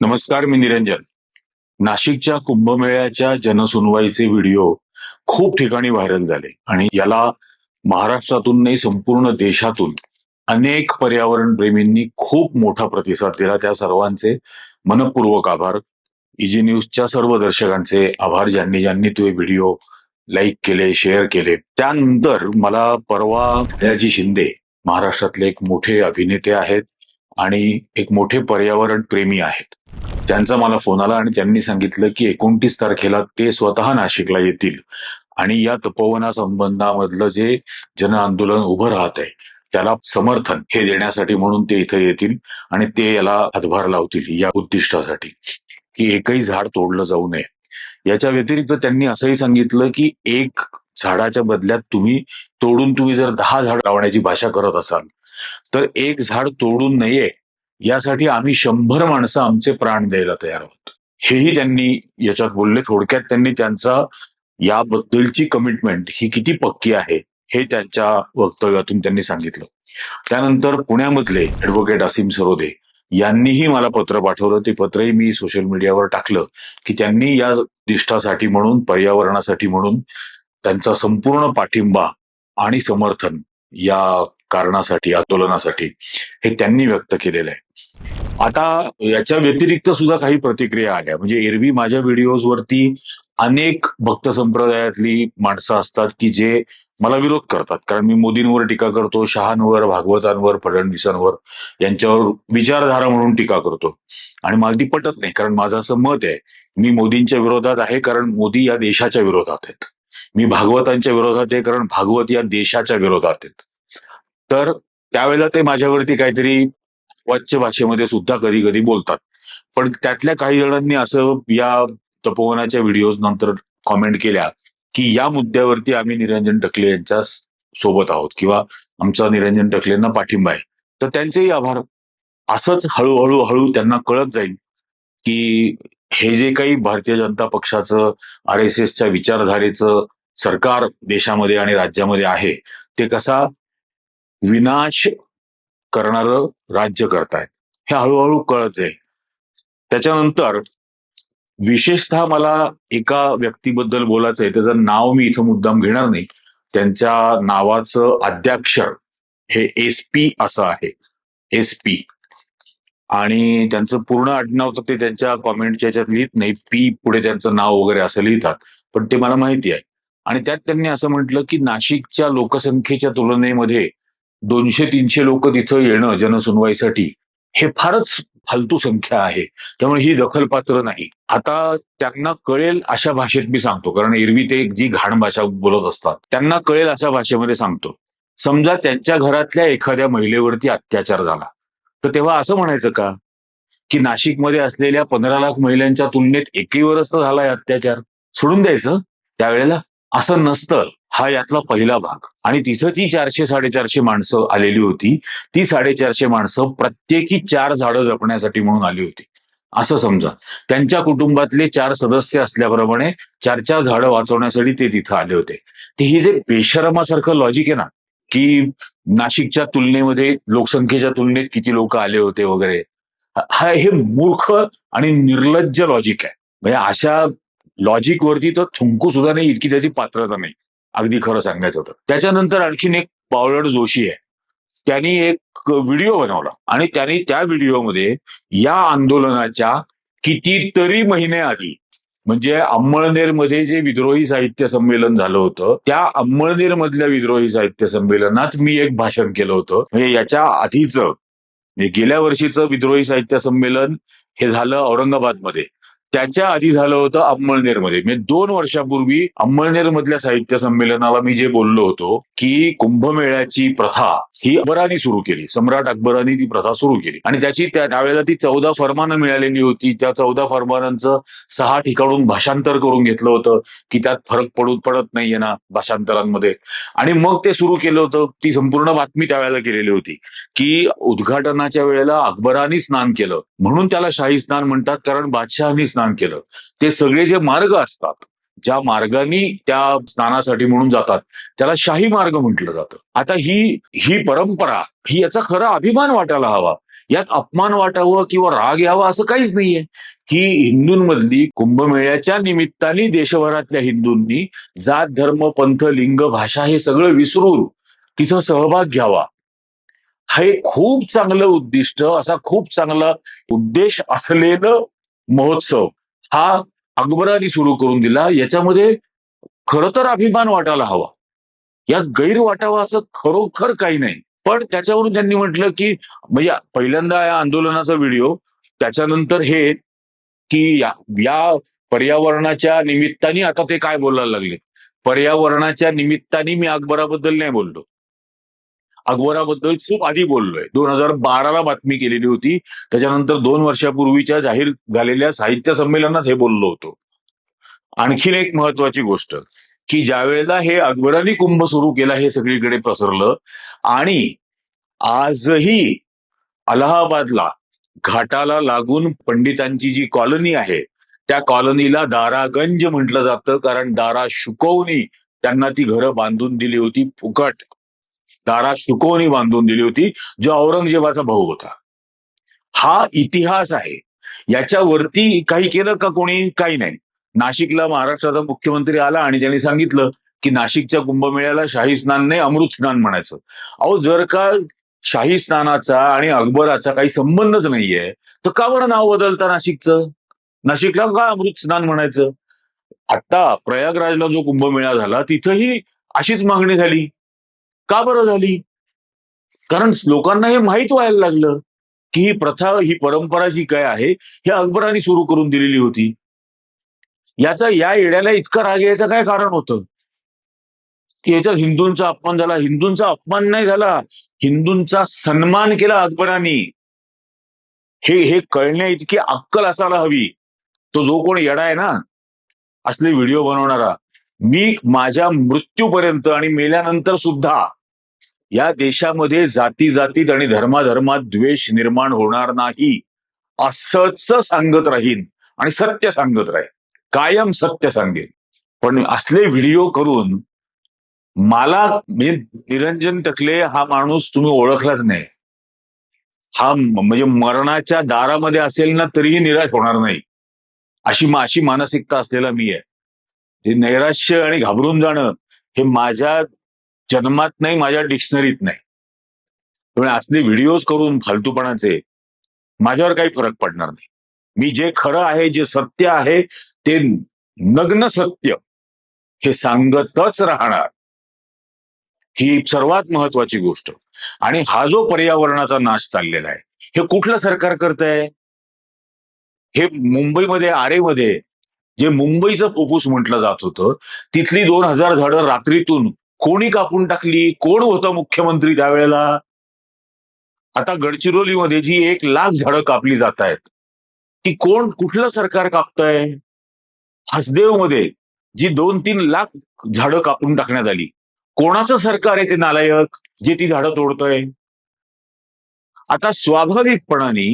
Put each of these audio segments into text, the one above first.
नमस्कार, मी निरंजन. नाशिकच्या कुंभमेळ्याच्या जनसुनवाईचे व्हिडिओ खूप ठिकाणी व्हायरल झाले आणि याला महाराष्ट्रातून नाही संपूर्ण देशातून अनेक पर्यावरण प्रेमींनी खूप मोठा प्रतिसाद दिला. त्या सर्वांचे मनपूर्वक आभार. इजी न्यूजच्या सर्व दर्शकांचे आभार, ज्यांनी ज्यांनी तो व्हिडिओ लाईक केले, शेअर केले. त्यानंतर मला परवा सयाजी शिंदे, महाराष्ट्रातले एक मोठे अभिनेते आहेत आणि एक मोठे पर्यावरण प्रेमी आहेत, त्यांचा मला फोन आला आणि त्यांनी सांगितलं की 29 तारखेला ते स्वतः नाशिकला येतील आणि या तपोवना संबंधामधलं जे जन आंदोलन उभं राहत आहे त्याला समर्थन हे देण्यासाठी म्हणून ते इथं येतील आणि ते याला हातभार लावतील या उद्दिष्टासाठी की एकही झाड तोडलं जाऊ नये. याच्या व्यतिरिक्त त्यांनी असंही सांगितलं की एक झाडाच्या बदल्यात तुम्ही जर 10 झाड लावण्याची भाषा करत असाल तर एक झाड तोडून नये यासाठी आम्ही 100 माणसं आमचे प्राण द्यायला तयार आहोत, हेही त्यांनी याच्यात बोलले. थोडक्यात त्यांनी त्यांचा याबद्दलची कमिटमेंट ही किती पक्की आहे हे त्यांच्या वक्तव्यातून त्यांनी सांगितलं. त्यानंतर पुण्यामधले ऍडव्होकेट असीम सरोदे यांनीही मला पत्र पाठवलं. ते पत्रही मी सोशल मीडियावर टाकलं की त्यांनी या दिष्टासाठी म्हणून, पर्यावरणासाठी म्हणून त्यांचा संपूर्ण पाठिंबा आणि समर्थन या कारणासाठी, आंदोलनासाठी हे त्यांनी व्यक्त केलेलं आहे. आता याच्या व्यतिरिक्त सुद्धा काही प्रतिक्रिया आल्या. म्हणजे एरवी माझ्या व्हिडिओजवरती अनेक भक्त संप्रदायातली माणसं असतात की जे मला विरोध करतात, कारण मी मोदींवर टीका करतो, शहांवर, भागवतांवर, फडणवीसांवर, यांच्यावर विचारधारा म्हणून टीका करतो आणि मला ती पटत नाही. कारण माझं असं मत आहे, मी मोदींच्या विरोधात आहे कारण मोदी या देशाच्या विरोधात आहेत. मी भागवतांच्या विरोधात आहे कारण भागवत या देशाच्या विरोधात आहेत. तर त्यावेळेला ते माझ्यावरती काहीतरी वाच्य भाषेमध्ये सुद्धा कधी कधी बोलतात. पण त्यातल्या काही जणांनी असं या तपोवनाच्या व्हिडिओज नंतर कॉमेंट केल्या की या मुद्द्यावरती आम्ही निरंजन टकले यांच्या सोबत आहोत किंवा आमचा निरंजन टकलेंना पाठिंबा आहे. तर त्यांचेही आभार. असंच हळूहळू त्यांना कळत जाईल की हे जे काही भारतीय जनता पक्षाचं, RSSच्या विचारधारेचं सरकार देशामध्ये आणि राज्यामध्ये आहे ते कसा विनाश करणारं राज्य करतायत, हे हळूहळू कळत जाईल. त्याच्यानंतर विशेषतः मला एका व्यक्तीबद्दल बोलायचंय, त्याचं नाव मी इथं मुद्दाम घेणार नाही. त्यांच्या नावाचं आद्याक्षर हे SP असं आहे, SP, आणि त्यांचं पूर्ण आडनाव तर ते त्यांच्या कॉमेंटच्या याच्यात लिहित नाही, P पुढे त्यांचं नाव वगैरे असं लिहितात, पण ते मला माहिती आहे. आणि त्यात त्यांनी असं म्हटलं की नाशिकच्या लोकसंख्येच्या तुलनेमध्ये 200-300 लोक तिथं येणं जनसुनवाईसाठी हे फारच फालतू संख्या आहे, त्यामुळे ही दखलपात्र नाही. आता त्यांना कळेल अशा भाषेत मी सांगतो, कारण एरवी ते जी घाण भाषा बोलत असतात, त्यांना कळेल अशा भाषेमध्ये सांगतो. समजा त्यांच्या घरातल्या एखाद्या महिलेवरती अत्याचार झाला तर तेव्हा असं म्हणायचं का की नाशिकमध्ये असलेल्या 15 लाख महिलांच्या तुलनेत एकीवरच तर झालाय अत्याचार, सोडून द्यायचं त्यावेळेला? असं नसतं. हा यातला पहिला भाग. आणि तिथं जी 400-450 माणसं आलेली होती, ती 450 माणसं प्रत्येकी 4 झाडं जपण्यासाठी म्हणून आली होती असं समजा. त्यांच्या कुटुंबातले 4 सदस्य असल्याप्रमाणे 4 झाडं वाचवण्यासाठी ते तिथं आले होते. ते ही जे बेशरमासारखं लॉजिक आहे ना की नाशिकच्या तुलनेमध्ये, लोकसंख्येच्या तुलनेत किती लोक आले होते वगैरे, हे मूर्ख आणि निर्लज्ज लॉजिक आहे. म्हणजे अशा लॉजिक वरती तर थुंकू सुद्धा नाही इतकी त्याची पात्रता नाही, अगदी खरं सांगायचं तर. त्याच्यानंतर आणखीन एक पावलट जोशी आहे, त्यांनी एक व्हिडिओ बनवला आणि त्यांनी त्या व्हिडिओमध्ये या आंदोलनाच्या कितीतरी महिने आधी, म्हणजे अंमळनेरमध्ये जे विद्रोही साहित्य संमेलन झालं होतं, त्या अंमळनेर मधल्या विद्रोही साहित्य संमेलनात मी एक भाषण केलं होतं. म्हणजे याच्या आधीचं, गेल्या वर्षीचं विद्रोही साहित्य संमेलन हे झालं औरंगाबादमध्ये, त्याच्या आधी झालं होतं अंमळनेरमध्ये. म्हणजे 2 वर्षापूर्वी अंमळनेर मधल्या साहित्य संमेलनाला मी जे बोललो होतो की कुंभमेळ्याची प्रथा ही अकबरांनी सुरू केली, सम्राट अकबरांनी ती प्रथा सुरू केली आणि त्यावेळेला ती 14 फरमानं मिळालेली होती. त्या 14 फरमानांचं 6 ठिकाणून भाषांतर करून घेतलं होतं की त्यात फरक पडत नाहीये ना भाषांतरांमध्ये, आणि मग ते सुरू केलं होतं. ती संपूर्ण बातमी त्यावेळेला केलेली होती की उद्घाटनाच्या वेळेला अकबरांनी स्नान केलं म्हणून त्याला शाही स्नान म्हणतात, कारण बादशहानी स्नान केलं. ते सगळे जे मार्ग असतात, ज्या मार्गाने त्या स्नानासाठी म्हणून जातात, त्याला शाही मार्ग म्हटलं जातं. आता ही परंपरा, ही याचा खरा अभिमान वाटायला हवा. यात अपमान वाटावं किंवा राग यावा असं काहीच नाहीये. की हिंदूंमधली कुंभमेळ्याच्या निमित्ताने देशभरातल्या हिंदूंनी जात धर्म पंथ लिंग भाषा हे सगळं विसरून तिथं सहभाग घ्यावा. हा एक खूप चांगलं उद्दिष्ट, असा खूप चांगला उद्देश असलेलं महोत्सव हा अकबराने सुरू करून दिला. याच्यामध्ये खरं तर अभिमान वाटायला हवा, यात गैर वाटावा असं खरोखर काही नाही. पण त्याच्यावरून त्यांनी म्हटलं की म्हणजे पहिल्यांदा या आंदोलनाचा व्हिडिओ, त्याच्यानंतर हे की या पर्यावरणाच्या निमित्ताने आता ते काय बोलायला लागले. पर्यावरणाच्या निमित्ताने मी अकबराबद्दल नाही बोललो, अकबराबद्दल खूप आधी बोललोय. 2012ला बातमी केलेली होती. त्याच्यानंतर 2 वर्षापूर्वीच्या जाहीर झालेल्या साहित्य संमेलनात हे बोललो होतो. आणखीन एक महत्वाची गोष्ट की ज्या वेळेला हे अकबरानी कुंभ सुरू केला हे सगळीकडे पसरलं आणि आजही अलाहाबादला घाटाला लागून पंडितांची जी कॉलनी आहे त्या कॉलनीला दारागंज म्हटलं जातं, कारण दारा शुकवणी त्यांना ती घरं बांधून दिली होती फुकट. दारा शुकवणी बांधून दिली होती, जो औरंगजेबाचा भाऊ होता. हा इतिहास आहे. याच्यावरती काही केलं का कोणी? काही नाही. नाशिकला महाराष्ट्राचा मुख्यमंत्री आला आणि त्यांनी सांगितलं की नाशिकच्या कुंभमेळ्याला शाही स्नान नाही अमृत स्नान म्हणायचं. अहो, जर का शाही स्नानाचा आणि अकबराचा काही संबंधच नाहीये तर का बरं नाव बदलता नाशिकचं? नाशिकला का अमृत स्नान म्हणायचं? आता प्रयागराजला जो कुंभमेळा झाला तिथंही अशीच मागणी झाली. का बरं झाली? कारण लोकांना हे माहीत व्हायला लागलं की ही प्रथा ही परंपरा जी काय आहे हे अकबराने सुरू करून दिलेली होती. या येड्याला इतका राग यायचं काय कारण होतं की याच्यात हिंदूंचा अपमान झाला? हिंदूंचा अपमान नाही झाला, हिंदूंचा सन्मान केला अकबराने. हे कळण्या इतकी अक्कल असायला हवी. तो जो कोण येडा आहे ना असले व्हिडिओ बनवणारा, मी माझ्या मृत्यूपर्यंत आणि मेल्यानंतर सुद्धा या देशामध्ये जाती जातीत आणि धर्माधर्मात द्वेष निर्माण होणार नाही असंच सांगत राहीन आणि सत्य सांगत राहीन, कायम सत्य सांगेन. पण असले व्हिडिओ करून मला म्हणजे निरंजन टकले हा माणूस तुम्ही ओळखलाच नाही. हा म्हणजे मरणाच्या दारामध्ये असेल ना तरीही निराश होणार नाही, अशी मानसिकता असलेला मी आहे. हे नैराश्य आणि घाबरून जाणं हे माझ्या जन्मात नाही, माझ्या डिक्शनरीत नाही. त्यामुळे असले व्हिडिओज करून फालतूपणाचे माझ्यावर काही फरक पडणार नाही. मी जे खरं आहे, जे सत्य आहे ते नग्न सत्य हे सांगतच राहणार. ही सर्वात महत्वाची गोष्ट. आणि हा जो पर्यावरणाचा नाश चाललेला आहे हे कुठलं सरकार करतंय? हे मुंबईमध्ये आरेमध्ये जे मुंबईचं फुफ्फुस म्हटलं जात होतं तिथली 2000 झाडं रात्रीतून कोणी कापून टाकली? कोण होतं मुख्यमंत्री त्यावेळेला? आता गडचिरोलीमध्ये जी 1,00,000 झाडं कापली जात आहेत ती कोण, कुठलं सरकार कापतंय? हसदेवमध्ये जी 2-3 लाख झाडं कापून टाकण्यात आली, कोणाचं सरकार आहे ते नालायक जे ती झाडं तोडतंय? आता स्वाभाविकपणाने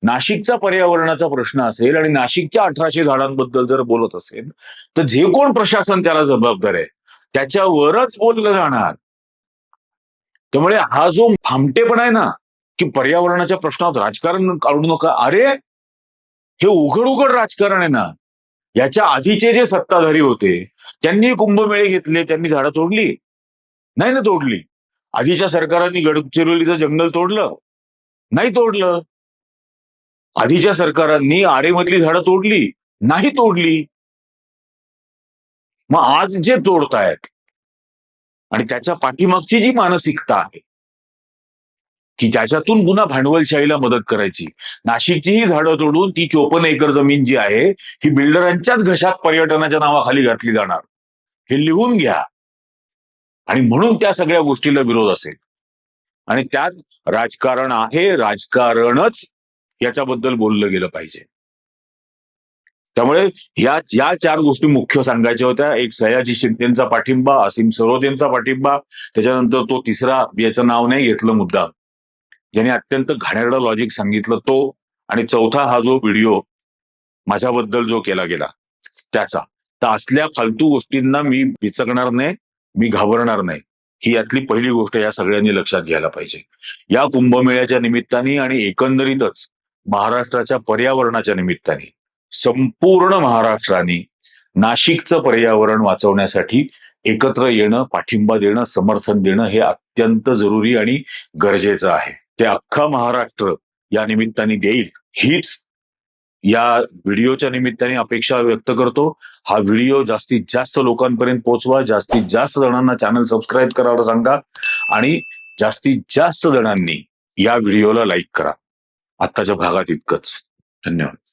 नाशिकचा पर्यावरणाचा प्रश्न असेल आणि नाशिकच्या 1800 झाडांबद्दल जर बोलत असेल तर जे कोण प्रशासन त्याला जबाबदार आहे त्याच्यावरच बोललं जाणार. त्यामुळे हा जो थांबटेपणा आहे ना की पर्यावरणाच्या प्रश्नात राजकारण काढू नका, अरे हे उघड उघड राजकारण आहे ना. याच्या आधीचे जे सत्ताधारी होते त्यांनी कुंभमेळे घेतले, त्यांनी झाडं तोडली नाही ना? तोडली. आधीच्या सरकारांनी गडचिरोलीचं जंगल तोडलं नाही? तोडलं. आधीच्या सरकारांनी आरेमधली झाडं तोडली नाही? तोडली. मग आज जे तोडतायत आणि त्याच्या पाठीमागची जी मानसिकता आहे की त्याच्यातून पुन्हा भांडवलशाहीला मदत करायची, नाशिकची ही झाडं तोडून ती 54 एकर जमीन जी आहे ही बिल्डरांच्याच घशात पर्यटनाच्या नावाखाली घातली जाणार, हे लिहून घ्या. आणि म्हणून त्या सगळ्या गोष्टीला विरोध असेल आणि त्यात राजकारण आहे, राजकारणच याच्याबद्दल बोललं गेलं पाहिजे. त्यामुळे या 4 गोष्टी मुख्य सांगायच्या होत्या. एक सयाजी शिंदेचा पाठिंबा, असीम सरोदेंचा पाठिंबा, त्याच्यानंतर तो तिसरा याचं नाव नाही घेतलं मुद्दा ज्याने अत्यंत घाणेरडं लॉजिक सांगितलं तो, आणि चौथा हा जो व्हिडिओ माझ्याबद्दल जो केला गेला त्याचा. तर असल्या फालतू गोष्टींना मी बिचकणार नाही, मी घाबरणार नाही. ही यातली पहिली गोष्ट या सगळ्यांनी लक्षात घ्यायला पाहिजे. या कुंभमेळ्याच्या निमित्ताने आणि एकंदरीतच महाराष्ट्राच्या पर्यावरणाच्या निमित्ताने संपूर्ण महाराष्ट्राने नाशिकचं पर्यावरण वाचवण्यासाठी एकत्र येणं, पाठिंबा देणं, समर्थन देणं हे अत्यंत जरुरी आणि गरजेचं आहे. ते अख्खा महाराष्ट्र या निमित्ताने देईल हीच या व्हिडिओच्या निमित्ताने अपेक्षा व्यक्त करतो. हा व्हिडिओ जास्तीत जास्त लोकांपर्यंत पोहोचवा, जास्तीत जास्त जणांना चॅनल सबस्क्राईब करायला सांगा आणि जास्तीत जास्त जणांनी या व्हिडिओला लाईक करा. आत्ताच्या भागात इतकंच. धन्यवाद.